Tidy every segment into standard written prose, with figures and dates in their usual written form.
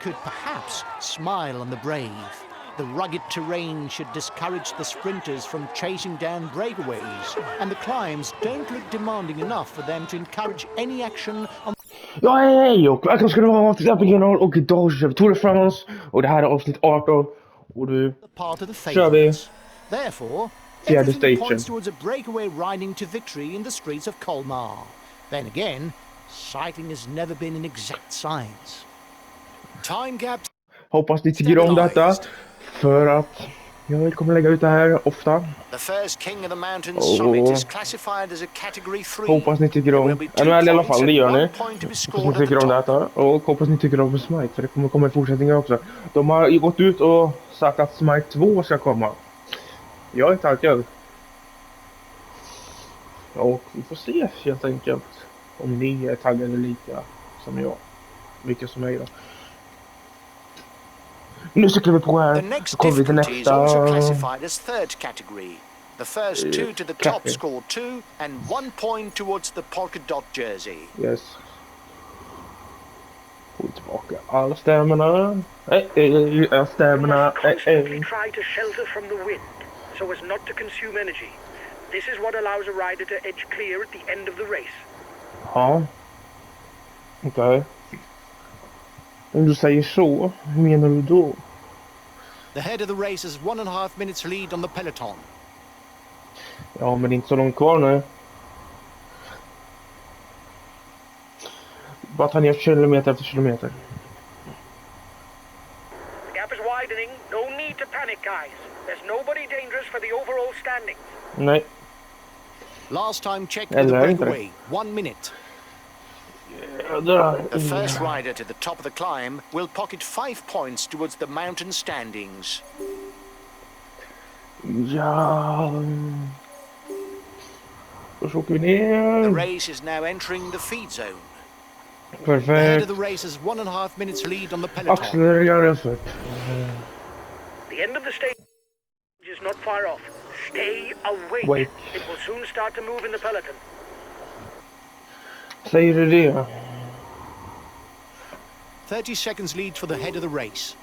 could perhaps smile on the brave. The rugged terrain should discourage the sprinters from chasing down breakaways, and the climbs don't look demanding enough for them to encourage any action on. Ja, hej och välkomna ska det vara till Bergen och idag kör vi Tour de France och det här är avsnitt 18 och du part of the kör vi Therefore, fjärde everything station. points towards a breakaway riding to victory in the streets of Colmar. Then again, cycling has never been an exact science. Time gaps. Hoppas ni tycker om detta för att jag kommer lägga ut det här ofta. The first king of the mountain summit is classified as a category 3. Hoppas ni tycker om, eller i alla fall det gör ni. Hoppas ni tycker om detta och hoppas ni tycker om Smite för det kommer komma i fortsättningen också. De har ju gått ut och sagt att Smite 2 ska komma. Jag är taggad. Och vi får se helt enkelt om ni är taggade lika som jag. Mycket som mig då. Nu cyklar vi på här. The Så kommer vi till nästa. also classified as third category. The first two to the top score 2 and 1 point towards the polka dot jersey. Yes. Får tillbaka alla stämmorna. Stämmorna. Try to shelter from the wind so as not to consume energy. This is what allows a rider to edge clear at the end of the race. Ja. Okej. Om du säger så, hur menar du då? The head of the race is 1.5 minutes lead on the peloton. Ja, men det är inte så långt kvar nu. Bara ta ner kilometer efter kilometer. The gap is widening. No need to panic, guys. There's nobody dangerous for the overall standing. Nej. Last time checked with the breakaway, 1 minute. The first rider to the top of the climb will pocket 5 points towards the mountain standings. Ja. Då åker vi ner. The race is now entering the feed zone. Perfekt. The head of the race is 1.5 minutes lead on the peloton. Accelerera för. The end of the stage is not far off. Stay awake. Wait. It will soon start to move in the peloton. Säger du det? 30 seconds lead for the head of the race.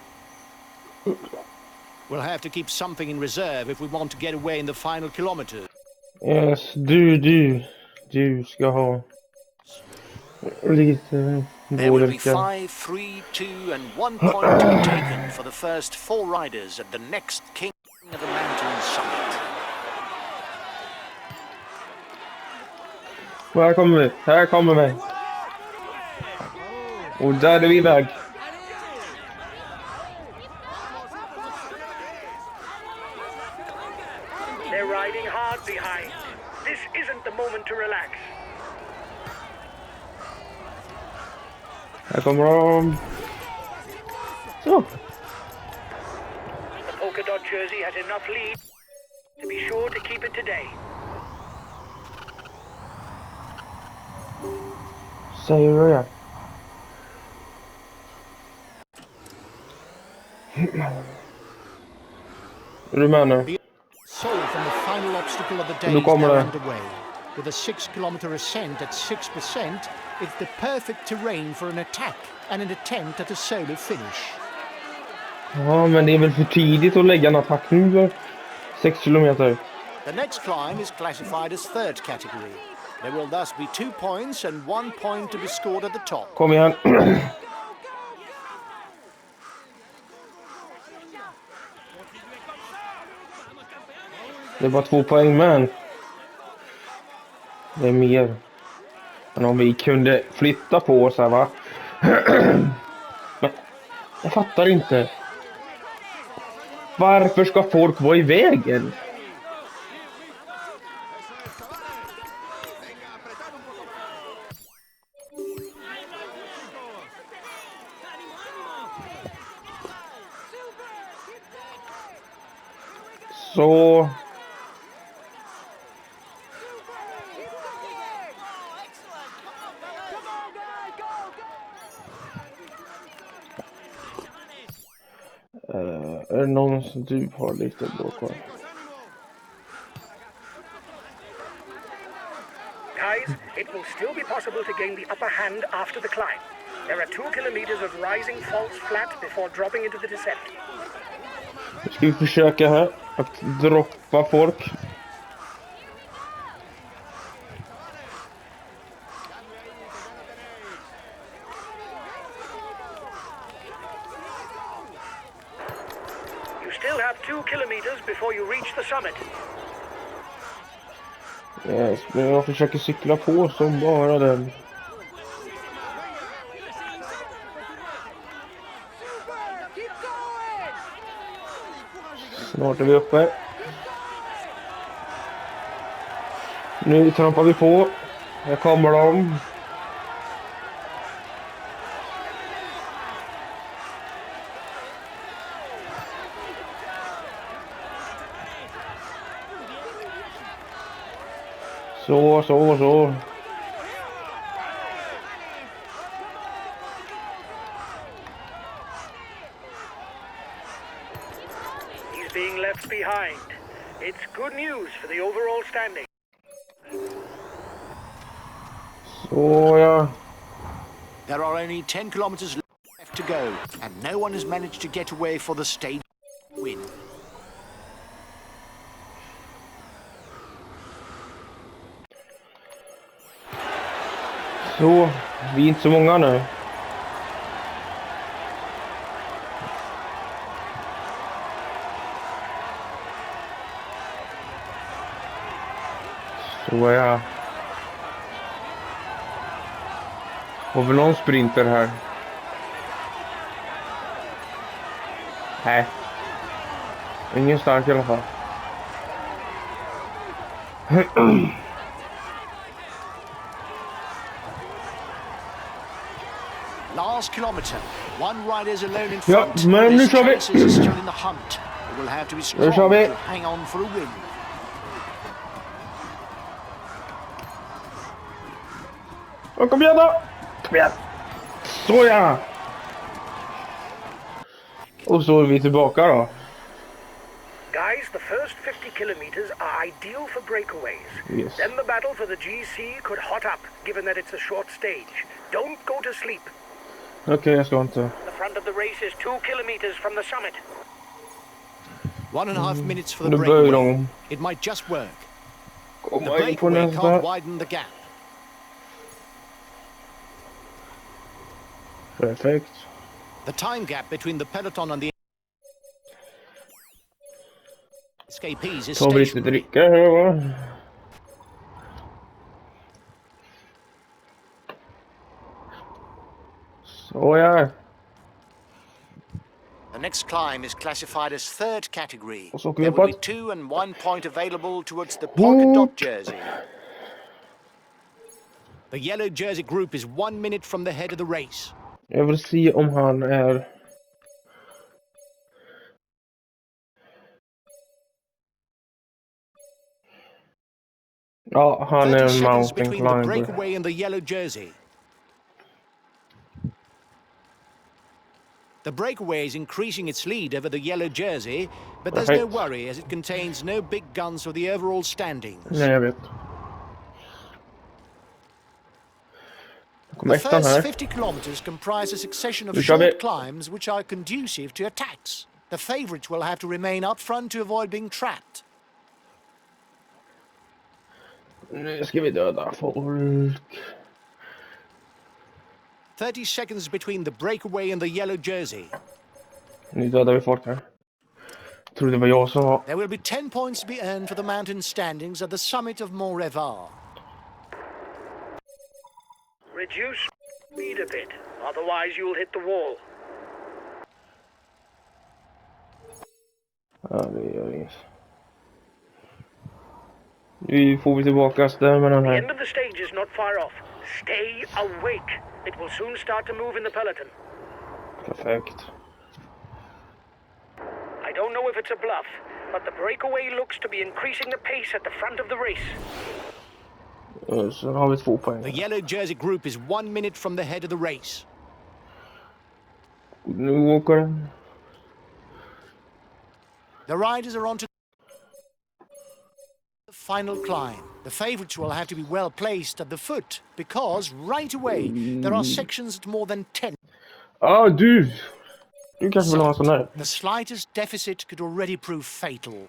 We'll have to keep something in reserve if we want to get away in the final kilometer. Yes, du ska ha lite There will be vårdelka. 5, 3, 2 and 1 point to be taken for the first 4 riders at the next king of the mountain summit. Här kommer vi. Och där är vi iväg. They're riding hard behind. This isn't the moment to relax. Här kommer de. Så. The polka dot jersey has enough lead to be sure to keep it today. Säger du det? Du menar? So from the final obstacle of the day Nu is kommer now det. underway. With a 6-kilometer ascent at 6%, it's the perfect terrain for an attack and an attempt at a solo finish. Ja, men det är väl för tidigt att lägga en attack nu för 6 kilometer. The next climb is classified as third category. There will thus be 2 points and 1 point to be scored at the top. Kom igen. Det är bara 2 poäng, men det är mer än om vi kunde flytta på oss här, va? Men jag fattar inte. Varför ska folk vara i vägen? Så är det någon som du har lite blå kvar? Guys, it will still be possible to gain the upper hand after the climb. There are 2 kilometers of rising false flat before dropping into the descent. Nu ska vi försöka här att droppa folk. You still have 2 kilometers before you reach the summit. Yes, men jag försöker cykla på som bara den. Snart är vi uppe. Nu trampar vi på. Här kommer de. Så. He's being left behind. It's good news for the overall standing. Så ja. There are only 10 kilometers left to go, and no one has managed to get away for the stage win. Så, vi är inte så många nu. Så ja. Har vi någon sprinter här? Nej. Ingen stark i alla fall. Last kilometer. One rider is alone in Ja, front. men nu His kör vi. chances are still in the hunt. He will have to be strong kör vi. to hang on for a win. Kom igen då! Kom igen! Så ja! Och så är vi tillbaka då. Guys, the first 50 kilometers are ideal for breakaways. Yes. Then the battle for the GC could hot up, given that it's a short stage. Don't go to sleep. Okej, jag ska inte. The front of the race is 2 kilometers from the summit. 1.5 minutes for the Nu börjar breakaway. de It might just work. The komma in på breakaway can't nästa. widen the gap. Perfekt. The time gap between the peloton and the escapees is Tar vi lite stationary. dricka här va? Så ja. The next climb is classified as third category. Och så åker vi There will be uppåt. 2 and 1 point available towards the polka dot jersey. The yellow jersey group is 1 minute from the head of the race. Jag vill se om han är... Ja, han 30 är en seconds mountain between the climber. breakaway and the yellow jersey. The breakaway is increasing its lead over the yellow jersey, but there's no Perfekt. worry as it contains no big guns for the overall standings. Nej, jag vet. Kommer The ettan first här. 50 kilometers comprise a succession of Nu kör vi. short climbs which are conducive to attacks. The favourites will have to remain up front to avoid being trapped. Nu ska vi döda folk. 30 seconds between the breakaway and the yellow jersey. Nu dödar vi folk här. Jag trodde det var jag som var... There will be 10 points to be earned for the mountain standings at the summit of Möljit. Reduce speed a bit, otherwise you'll hit the wall. Ja, det gör inget. Nu får vi tillbaka stämmerna The här. end of the stage is not far off. Stay awake. It will soon start to move in the peloton. Perfekt. I don't know if it's a bluff, but the breakaway looks to be increasing the pace at the front of the race. Så har vi 2 poäng. The yellow jersey group is 1 minute from the head of the race. Nu åker den. The riders are on to the final climb. The favourites will have to be well placed at the foot because right away there are sections at more than 10. Ja, du kanske vill ha en sån här. The slightest deficit could already prove fatal.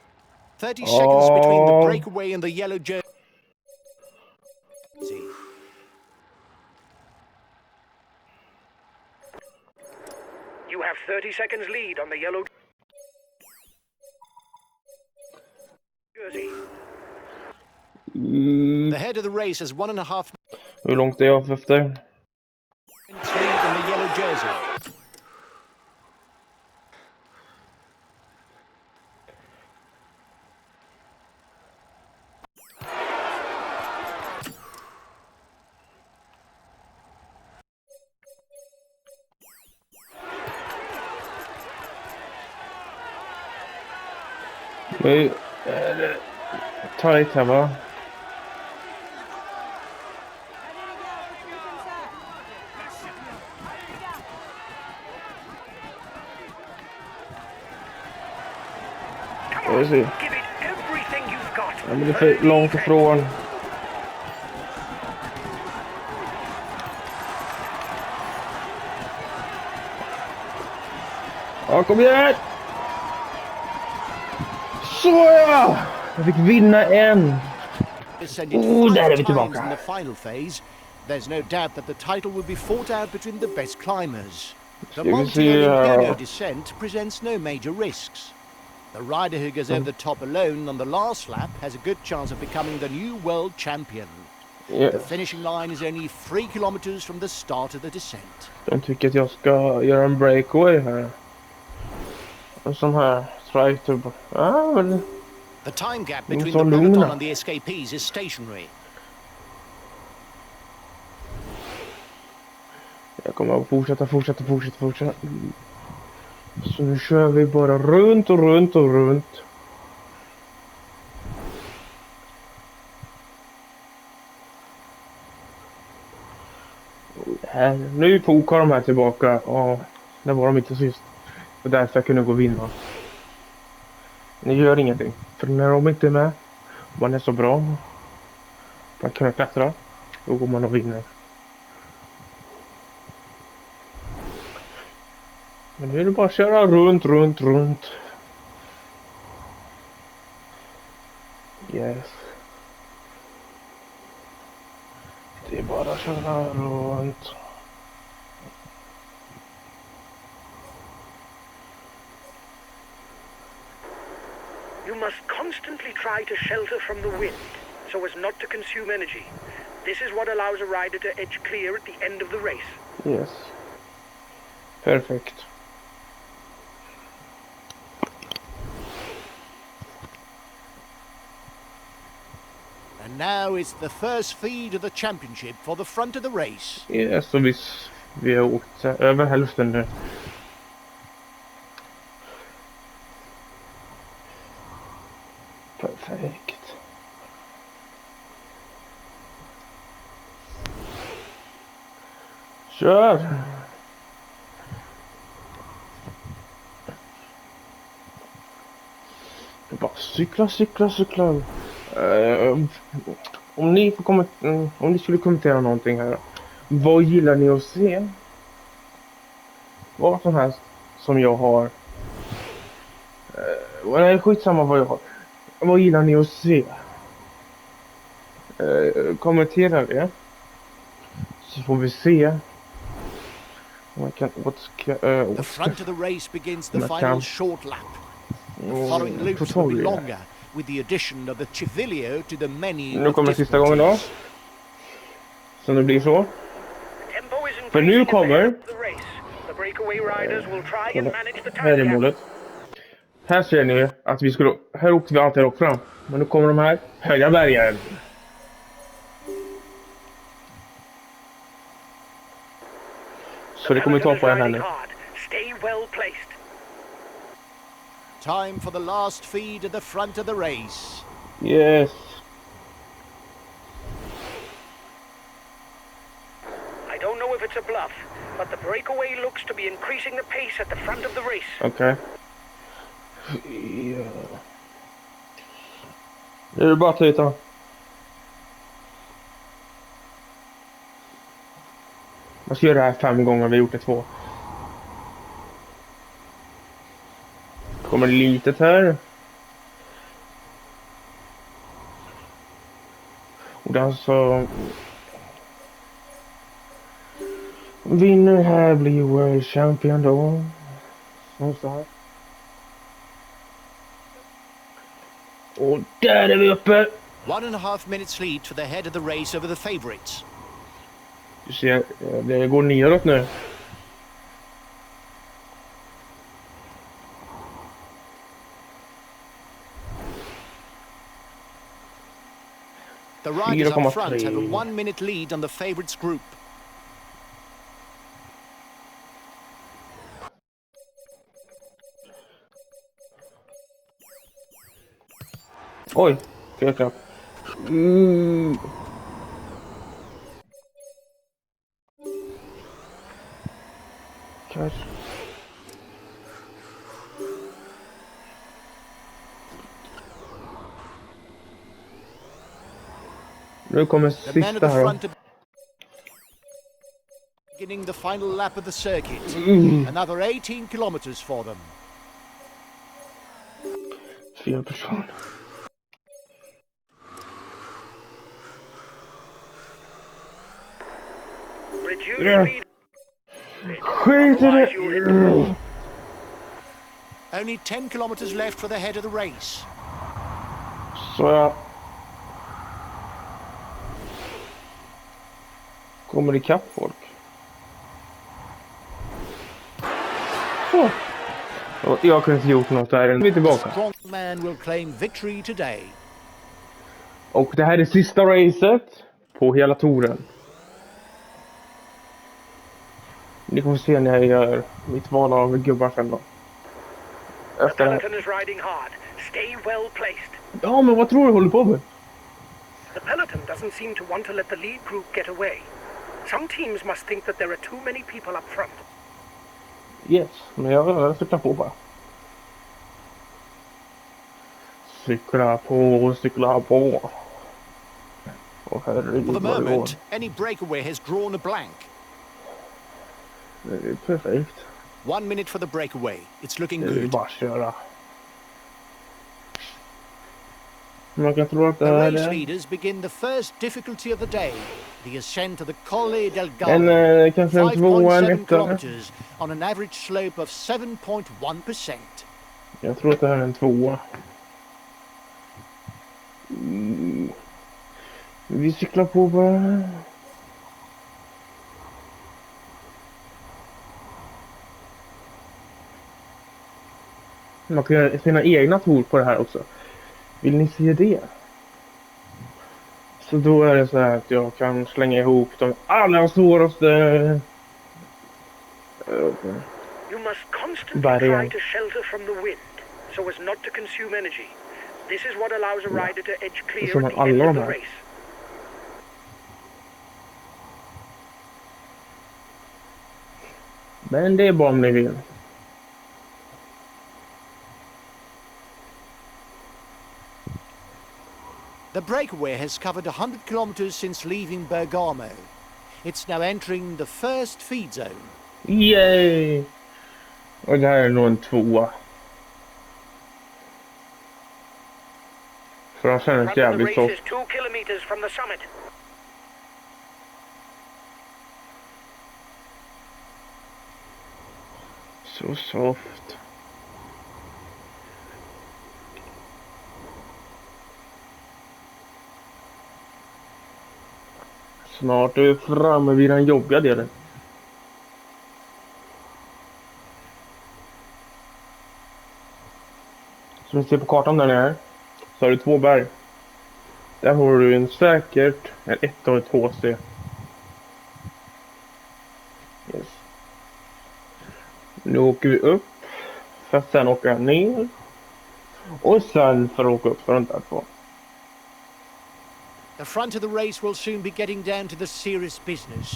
30 seconds between the breakaway and the yellow jersey. You have 30 seconds lead on the yellow jersey. The head of the race has 1.5 Hur långt är jag efter? minutes lead on the yellow jersey. Nu tajt här va? Come on, see. give it everything you've got. Ja, men det är för långt ifrån. Ja, kom igen! Så ja! Jag fick vinna en! Där är vi tillbaka. In the final phase, there's no doubt that the title will be fought out between the best climbers. The vi Monte se här. Olimpiano descent presents no major risks. The rider who goes over the top alone on the last lap has a good chance of becoming the new world champion. Ja. The finishing line is only 3 kilometers from the start of the descent. De tycker att jag ska göra en breakaway här. En sån här try to... Ja, men... The time gap between så the lugna. peloton and the escapees is stationary. Jag kommer att fortsätta. Så nu kör vi bara runt och runt. Här, nu pokar de här tillbaka. Ja, det var de inte sist. Och därför jag kunde gå och vinna. Det gör ingenting. För när de inte är med, man är så bra. Man kan klättra. Då går man och vinner. Men nu är det bara att köra runt. Yes. Det är bara att köra runt. You must constantly try to shelter from the wind so as not to consume energy. This is what allows a rider to edge clear at the end of the race. Yes. Perfect. And now it's the first feed of the championship for the front of the race. Yes, så vi har åkt över hälften nu. Perfekt. Kör! Bara cykla. Om ni skulle kommentera någonting här. Vad gillar ni att se? Vad som helst som jag har. Nej, skitsamma vad jag har. Vad gillar ni att se? Kommentera det. Så får vi se. Man kan The front of the race begins the final short lap. The following loops will be longer, with the addition of the Civilio to the many. Nu kommer sista gången då. Så det blir så. För nu kommer... Här är målet. Här ser ni att vi skulle... Här åkte vi alltid rakt fram. Men nu kommer de här höga bergen. Så det kommer ta på en här nu. Time for the last feed at the front of the race. Yes. I don't know if it's a bluff, but the breakaway looks to be increasing the pace at the front of the race. Okay. Ja. Det är bara att ta. Man ska göra det här 5 gånger, vi har gjort det 2. Kommer det litet här. Och den så vinner här blir World Champion då. Så här. Och där är vi uppe. 1.5 minutes lead for the head of the race over the favourites. Du ser, det går neråt nu. The riders up front 4,3. have a 1 minute lead on the favourites group. Oj, fel knapp. Kanske. Nu kommer The men at sista the här då. front are beginning the final lap of the circuit. Another 18 kilometres for them. 4 personer. Reduce Yeah. speed. Skit i Otherwise you'll hit the det! wall. Only 10 kilometres left for the head of the race. Så jag kommer ikapp folk. Så. Och jag kunde inte gjort något där. Vi är tillbaka. Strong man will claim victory today. Och det här är sista racet på hela touren. Ni kommer se när jag gör mitt val av gubbar sen då. The Efter det här. peloton is riding hard. Stay well placed. Ja, men vad tror du håller på med? The peloton doesn't seem to want to let the lead group get away. Some teams must think that there are too many people up front. Yes, men jag cyklar på bara. Cykla på. Och herregud For the vad det går. moment, any breakaway has drawn a blank. Det är perfekt. 1 minute for the breakaway. It's looking Det är good. bara att köra. Man kan tro att det The här race är leaders begin the first difficulty of the day, the ascent of the Colle del en Gallo, kanske en tvåa, en 5.7 etta. kilometers on an average slope of 7.1%. Jag tror att det här är en tvåa. Vi cyklar på bara. Man kan göra sina egna tour på det här också. Vill ni se det? Så då är det så här att jag kan slänga ihop de allra svåraste You must constantly bergen. try to shelter from the wind so as not to consume energy. This is what allows a rider to edge clear Som at the alla end of de the här. race. Men det är bara om ni vill. The breakaway has covered 100 kilometers since leaving Bergamo. It's now entering the first feed zone. Yay! Och det här är nog en tvåa. För de känns Front of the jävligt race soft. is 2 kilometers from the summit. Så soft. Snart är vi framme vid den jobbiga delen. Som ni ser på kartan där nere så har du 2 berg. Där har du en säkert, en 1 och ett HC. Yes. Nu åker vi upp för att sen åka ner. Och sen för att åka upp för den där två. The front of the race will soon be getting down to the serious business.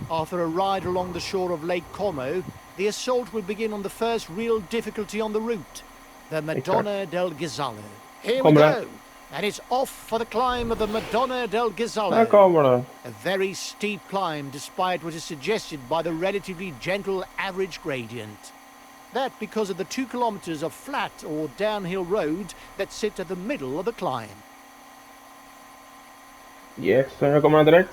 After a ride along the shore of Lake Como, the assault will begin on the first real difficulty on the route, the Madonna del Ghisallo. Here we Kommer det? go. And it's off for the climb of the Madonna del Här Ghisallo. kommer den. A very steep climb despite what is suggested by the relatively gentle average gradient. That because of the 2 kilometers of flat or downhill road that sit at the middle of the climb. Yes, här kommer den direkt.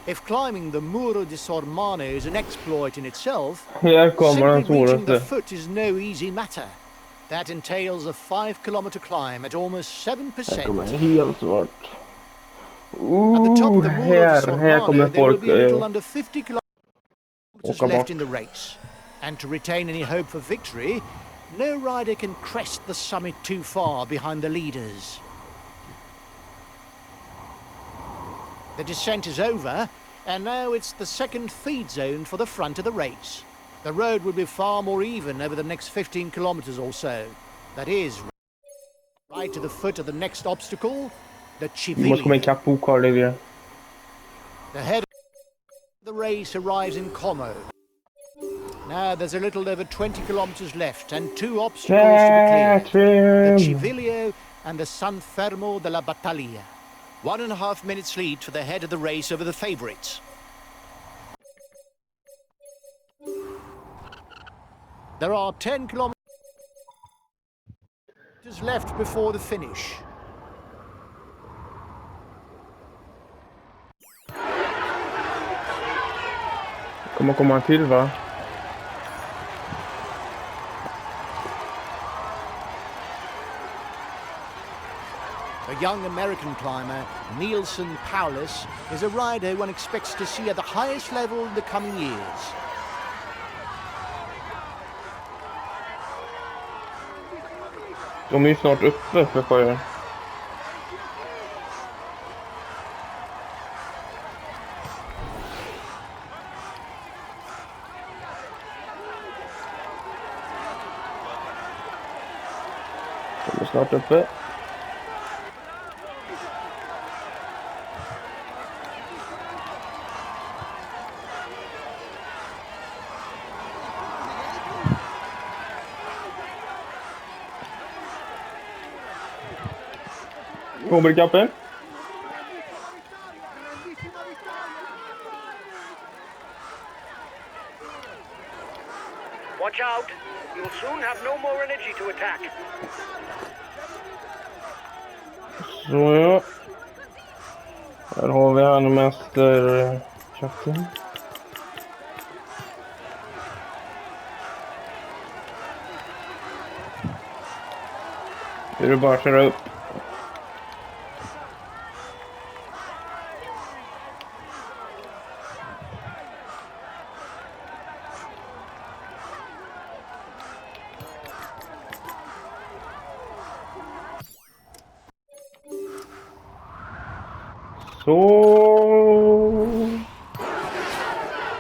If climbing the Muro di Sormano is an exploit in itself, Här kommer den simply reaching the svåraste. foot is no easy matter. That entails a 5-kilometer climb at almost 7%. Här kommer den helt svart. At the top of the Muro di Här Sormano, kommer there will folk be a little under 50 kilometers åka left bort. in the race. And to retain any hope for victory, no rider can crest the summit too far behind the leaders. The descent is over, and now it's the second feed zone for the front of the race. The road will be far more even over the next 15 kilometers or so. That is, right to the foot of the next obstacle, the Vi måste komma Civilia. ikapp Pokal i det. The head of the race arrives in Como. Now there's a little over 20 kilometers left and 2 obstacles to be cleared. The Civilio and the San Fermo de la Battaglia. 1.5 minutes lead for the head of the race over the favourites. There are 10 kilometers left before the finish. Kommer komma en till, va? A young American climber, Nielsen Paulus, is a rider one expects to see at the highest level in the coming years. De är ju snart uppe för sjöar. De är snart uppe. Kommer ikappen. Watch out. You'll soon have no more energy to attack. Så ja. Här har vi han mästerkatten. Det är bara att köra upp. Så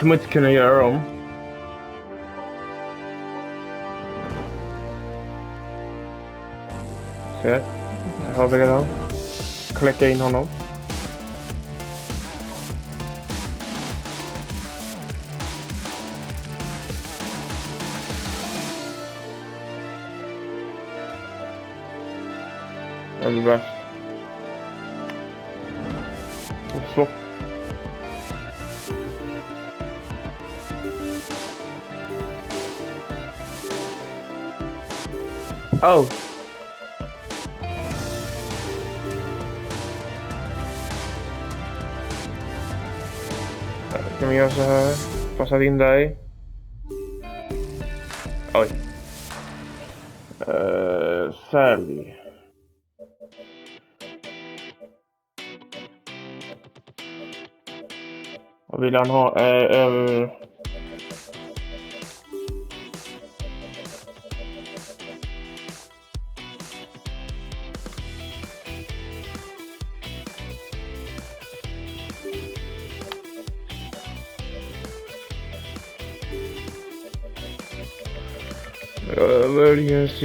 kommer inte kunna göra dem. Så här har vi redan. Kläcka in honom. Det blir bra. Så. Oh. Kan vi göra så här? Passa in dig. Oj. Sälj. Vad vill han ha? Yes.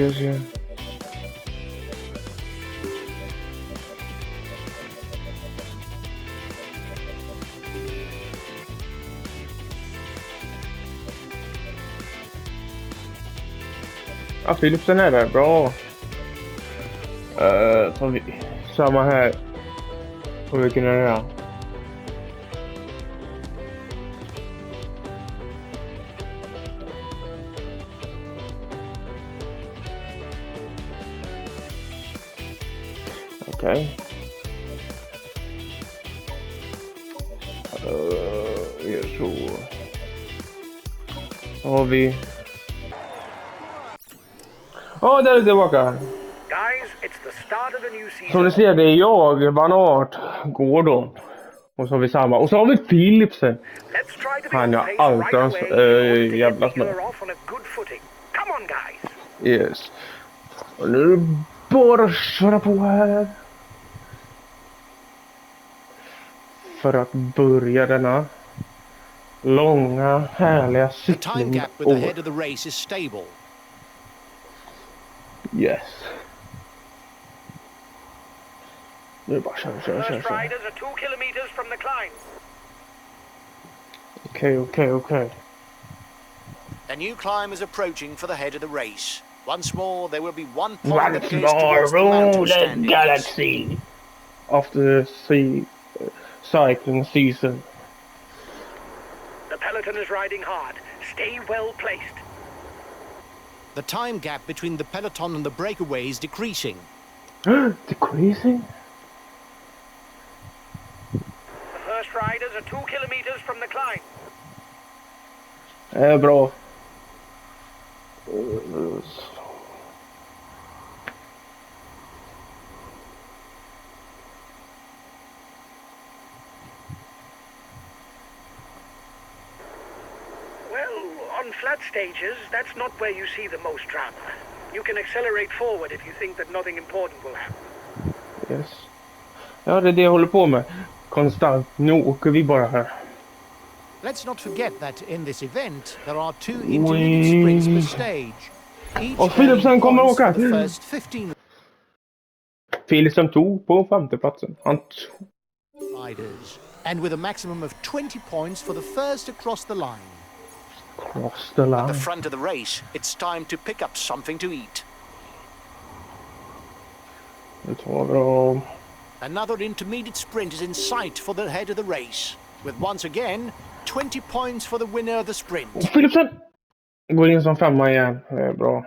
Ja, Philipsen är där. Bra. Så vi Samma här. Och vi kan göra. Okej. Gör så. Har vi... Där är det tillbaka. Guys, it's the start of a new season. Som ni ser, det är jag, Banart, Gordon. Och så har vi samma. Och så har vi Philipsen. Let's try to be Han on har pace allt right hans away in order to jävla get the snö. year off on a good footing. Come on, guys. Yes. Och nu är det bara att köra på här. För att börja denna långa, härliga The time cykling. gap with the head of the race is stable. Yes. Nu är det bara kör. First riders are 2 kilometers from the climb. Okej. A new climb is approaching for the head of the race. Once more, there will be one point Once that goes more, towards the rule mountain the standings. galaxy. After the cycling season. The peloton is riding hard. Stay well placed. The time gap between the peloton and the breakaway is decreasing. Decreasing? The first riders are 2 kilometers from the climb. Bra. On flat stages, that's not where you see the most drama. You can accelerate forward if you think that nothing important will happen. Yes. Ja, det är det jag håller på med. Konstant. Nu åker vi bara här. Let's not forget that in this event there are 2 intermediate sprints per stage. Och Philipsen kommer points åka. for the first 15 Philipsen tog på 5:e platsen. Han riders, and with a maximum of 20 points for the first across the line. cross the line. At the front of the race, it's time to pick up something to eat. Nu tar vi dem. Another intermediate sprint is in sight for the head of the race, with once again 20 points for the winner of the sprint. Och Philipsen går in som 5:a igen. Det är bra.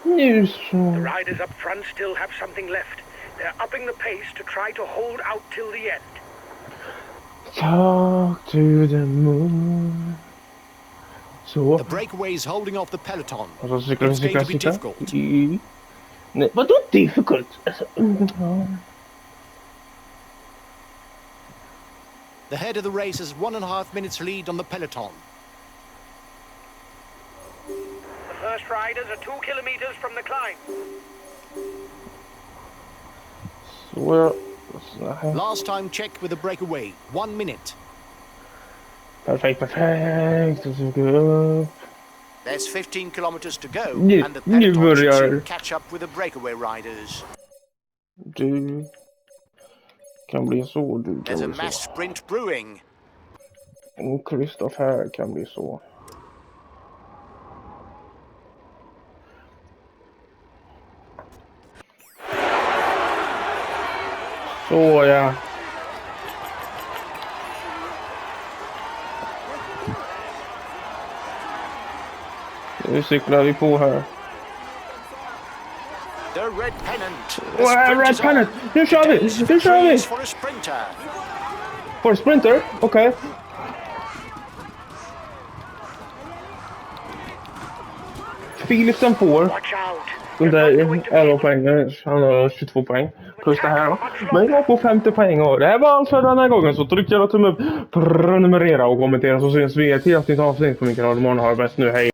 Nu så. The riders up front still have something left. They're upping the pace to try to hold out till the end. Talk to the moon. Så. The breakaway is holding off the peloton. Och så cyklar It's going to be vi. difficult. Nej, vadå difficult? Alltså, The head of the race has 1.5 minutes lead on the peloton. The first riders are 2 kilometers from the climb. Så här. Last time check with the breakaway, 1 minute. Perfekt. Och så går jag upp. There's 15 kilometers to go, Nu and the peloton börjar- should soon catch up with the breakaway riders. Du kan bli så, du kan There's a bli mass så. sprint brewing. Och Kristoff här kan bli så. Så ja. Nu cyklar vi på här. The red pennant. Red pennant! Nu kör vi! Nu kör vi! For a sprinter. For sprinter? Okej. Philipsen får Watch out. de You're not going där to 11 be poängen. Han har 22 poäng. Plus det här då. Men jag får 50 poäng och det var allt för den här gången. Så tryck gärna tumme upp, prenumerera och kommentera så syns vi i ett helt nytt avsnitt på min kanal. Imorgon har det bäst nu. Hej!